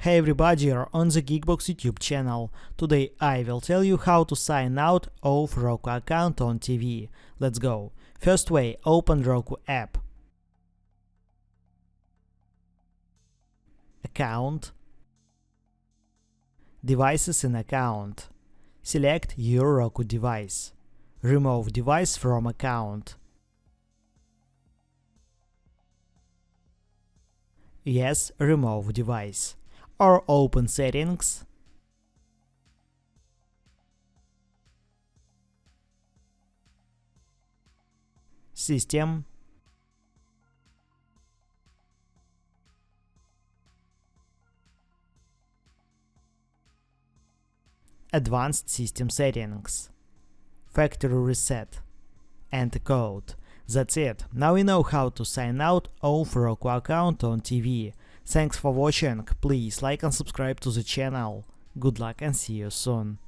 Hey everybody, you're on the GeekBox YouTube channel. Today I will tell you how to sign out of Roku account on TV. Let's go. First way, open Roku app. Account. Devices in account. Select your Roku device. Remove device from account. Yes, remove device. Or open settings. System. Advanced system settings. Factory reset. Enter code. That's it. Now you know how to sign out of Roku account on TV. Thanks for watching. Please like and subscribe to the channel. Good luck and see you soon.